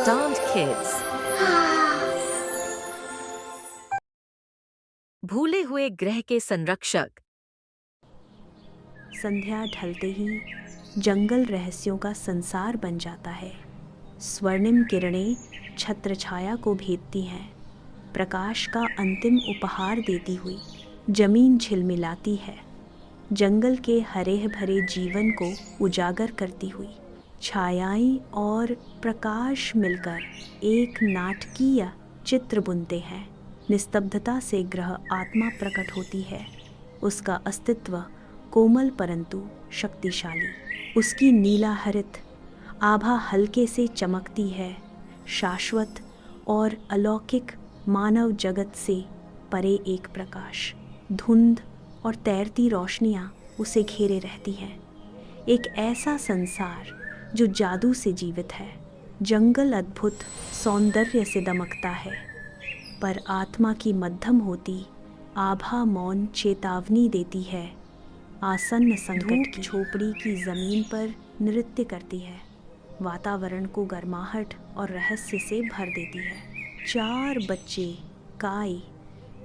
Stunned Kids। भूले हुए ग्रह के संरक्षक। संध्या ढलते ही जंगल रहस्यों का संसार बन जाता है। स्वर्णिम किरणें छत्रछाया को भेदती हैं, प्रकाश का अंतिम उपहार देती हुई जमीन झिलमिलाती है, जंगल के हरे भरे जीवन को उजागर करती हुई। छायाएं और प्रकाश मिलकर एक नाटकीय चित्र बुनते हैं। निस्तब्धता से ग्रह आत्मा प्रकट होती है, उसका अस्तित्व कोमल परंतु शक्तिशाली। उसकी नीलाहरित आभा हल्के से चमकती है, शाश्वत और अलौकिक मानव जगत से परे एक प्रकाश। धुंध और तैरती रोशनियां उसे घेरे रहती हैं, एक ऐसा संसार जो जादू से जीवित है। जंगल अद्भुत सौंदर्य से दमकता है, पर आत्मा की मध्यम होती आभा मौन चेतावनी देती है। आसन्न संकट की झोपड़ी की जमीन पर नृत्य करती है, वातावरण को गर्माहट और रहस्य से भर देती है। 4 बच्चे काई,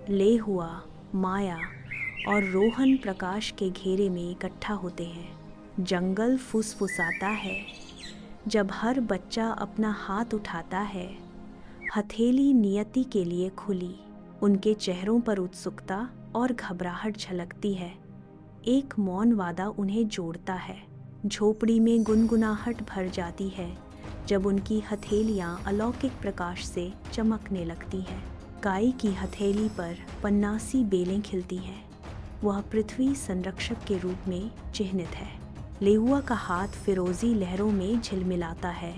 लेहुआ, माया और रोहन प्रकाश के घेरे में इकट्ठा होते हैं। जंगल फुसफुसाता है जब हर बच्चा अपना हाथ उठाता है, हथेली नियति के लिए खुली। उनके चेहरों पर उत्सुकता और घबराहट झलकती है। एक मौन वादा उन्हें जोड़ता है। झोपड़ी में गुनगुनाहट भर जाती है जब उनकी हथेलियां अलौकिक प्रकाश से चमकने लगती हैं। काई की हथेली पर पन्नासी बेलें खिलती हैं, वह पृथ्वी संरक्षक के रूप में चिह्नित है। लेहुआ का हाथ फिरोजी लहरों में झिलमिलाता है,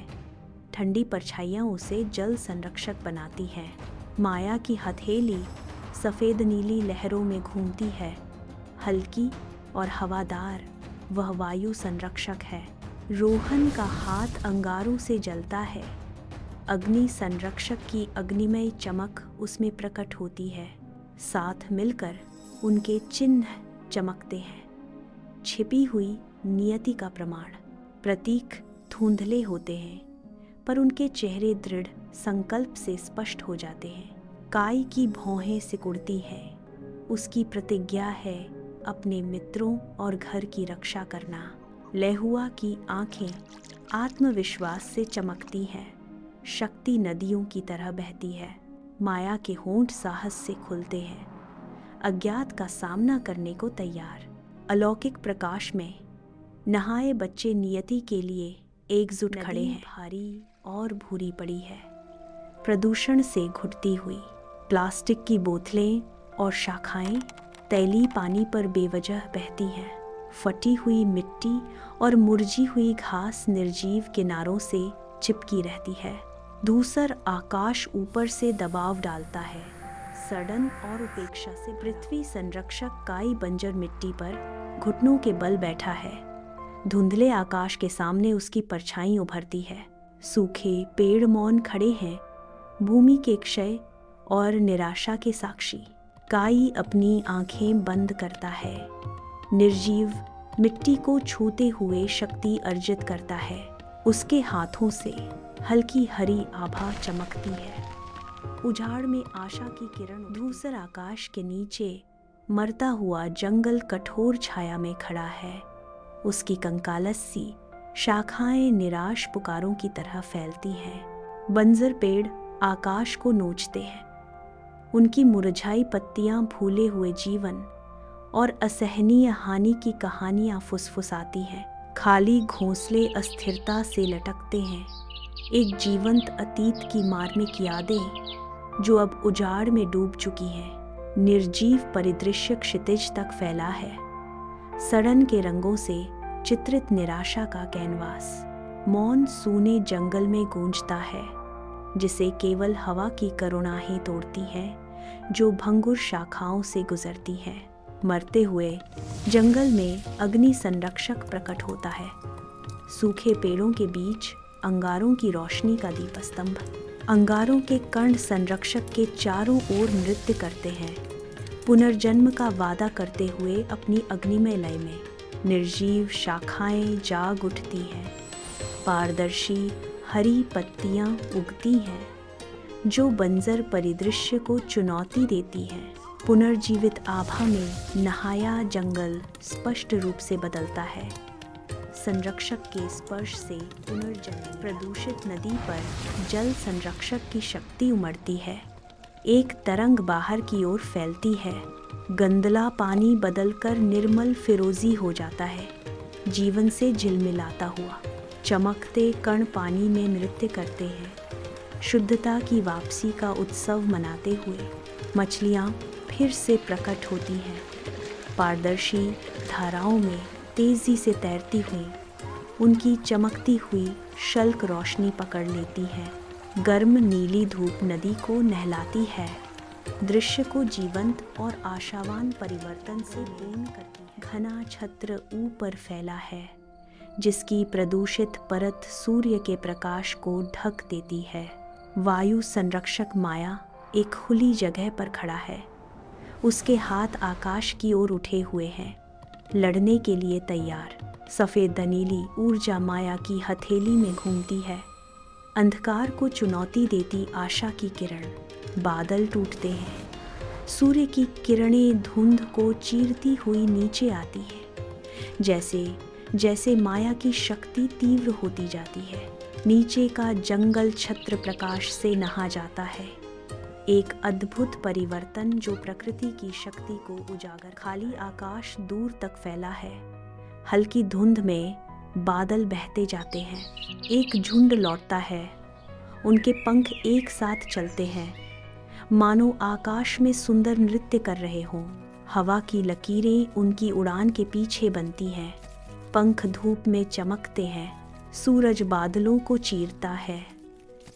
ठंडी परछाइयाँ उसे जल संरक्षक बनाती हैं। माया की हथेली सफ़ेद नीली लहरों में घूमती है, हल्की और हवादार, वह वायु संरक्षक है। रोहन का हाथ अंगारों से जलता है, अग्नि संरक्षक की अग्निमय चमक उसमें प्रकट होती है। साथ मिलकर उनके चिन्ह चमकते हैं, छिपी हुई नियति का प्रमाण। प्रतीक धुंधले होते हैं, पर उनके चेहरे दृढ़ संकल्प से स्पष्ट हो जाते हैं। काई की भौहें सिकुड़ती हैं, उसकी प्रतिज्ञा है अपने मित्रों और घर की रक्षा करना। लेहुआ की आंखें आत्मविश्वास से चमकती हैं, शक्ति नदियों की तरह बहती है। माया के होंठ साहस से खुलते हैं, अज्ञात का सामना करने को तैयार। अलौकिक प्रकाश में नहाए बच्चे नियति के लिए एकजुट खड़े हैं। भारी और भूरी पड़ी है, प्रदूषण से घुटती हुई। प्लास्टिक की बोतलें और शाखाएं तैलीय पानी पर बेवजह बहती हैं। फटी हुई मिट्टी और मुरझी हुई घास निर्जीव किनारों से चिपकी रहती है। धूसर आकाश ऊपर से दबाव डालता है, सड़न और उपेक्षा से। पृथ्वी संरक्षक काई बंजर मिट्टी पर घुटनों के बल बैठा है, धुंधले आकाश के सामने उसकी परछाई उभरती है। सूखे पेड़ मौन खड़े हैं, भूमि के क्षय और निराशा के साक्षी। काई अपनी आंखें बंद करता है, निर्जीव मिट्टी को छूते हुए शक्ति अर्जित करता है। उसके हाथों से हल्की हरी आभा चमकती है, उजाड़ में आशा की किरण। धूसर आकाश के नीचे मरता हुआ जंगल कठोर छाया में खड़ा है, उसकी कंकालस सी शाखाएं निराश पुकारों की तरह फैलती हैं। बंजर पेड़ आकाश को नोचते हैं, उनकी मुरझाई पत्तियां भूले हुए जीवन और असहनीय हानि की कहानियां फुसफुसाती हैं। खाली घोंसले अस्थिरता से लटकते हैं, एक जीवंत अतीत की मार्मिक यादें जो अब उजाड़ में डूब चुकी हैं। निर्जीव परिदृश्य क्षितिज तक फैला है, सड़न के रंगों से चित्रित निराशा का कैनवास। मौन सूने जंगल में गूंजता है, जिसे केवल हवा की करुणा ही तोड़ती है, जो भंगुर शाखाओं से गुजरती है। मरते हुए जंगल में अग्नि संरक्षक प्रकट होता है, सूखे पेड़ों के बीच अंगारों की रोशनी का दीपस्तंभ। अंगारों के कर्ण संरक्षक के चारों ओर नृत्य करते हैं, पुनर्जन्म का वादा करते हुए अपनी अग्निमय लय में। निर्जीव शाखाएं जाग उठती हैं, पारदर्शी हरी पत्तियां उगती हैं, जो बंजर परिदृश्य को चुनौती देती हैं। पुनर्जीवित आभा में नहाया जंगल स्पष्ट रूप से बदलता है। संरक्षक के स्पर्श से पुनर्जन्म। प्रदूषित नदी पर जल संरक्षक की शक्ति उमड़ती है। एक तरंग बाहर की ओर फैलती है। गंदला पानी बदलकर निर्मल फिरोजी हो जाता है, जीवन से झिलमिलाता हुआ। चमकते कण पानी में नृत्य करते हैं, शुद्धता की वापसी का उत्सव मनाते हुए। मछलियाँ फिर से प्रकट होती हैं, पारदर्शी धाराओं में तेजी से तैरती हुई। उनकी चमकती हुई शल्क रोशनी पकड़ लेती है। गर्म नीली धूप नदी को नहलाती है, दृश्य को जीवंत और आशावान परिवर्तन से पूर्ण करती है। घना छत्र ऊपर फैला है, जिसकी प्रदूषित परत सूर्य के प्रकाश को ढक देती है। वायु संरक्षक माया एक खुली जगह पर खड़ा है। उसके हाथ आकाश की ओर उठे हुए हैं, लड़ने के लिए तैयार। सफ़ेद नीली ऊर्जा माया की हथेली में घूमती है, अंधकार को चुनौती देती आशा की किरण। बादल टूटते हैं, सूर्य की किरणें धुंध को चीरती हुई नीचे आती हैं। जैसे जैसे माया की शक्ति तीव्र होती जाती है, नीचे का जंगल छत्र प्रकाश से नहा जाता है। एक अद्भुत परिवर्तन जो प्रकृति की शक्ति को उजागर। खाली आकाश दूर तक फैला है, हल्की धुंध में बादल बहते जाते हैं। एक झुंड लौटता है, उनके पंख एक साथ चलते हैं, मानो आकाश में सुंदर नृत्य कर रहे हों। हवा की लकीरें उनकी उड़ान के पीछे बनती हैं, पंख धूप में चमकते हैं, सूरज बादलों को चीरता है,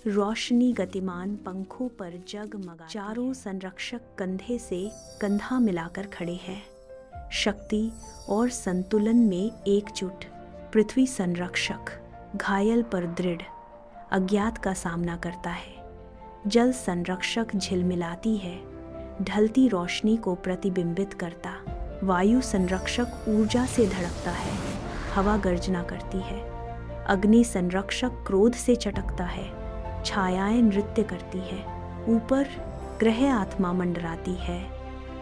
रोशनी गतिमान पंखों पर जगमगा। चारों संरक्षक कंधे से कंधा मिलाकर खड़े हैं, शक्ति और संतुलन में एकजुट। पृथ्वी संरक्षक घायल पर दृढ़, अज्ञात का सामना करता है। जल संरक्षक झिलमिलाती है, ढलती रोशनी को प्रतिबिंबित करता। वायु संरक्षक ऊर्जा से धड़कता है, हवा गर्जना करती है। अग्नि संरक्षक क्रोध से चटकता है, छायाएं नृत्य करती हैं। ऊपर ग्रह आत्मा मंडराती है,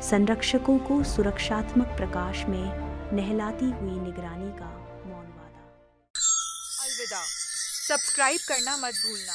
संरक्षकों को सुरक्षात्मक प्रकाश में नहलाती हुई निगरानी का मौन वादा। अलविदा। सब्सक्राइब करना मत भूलना।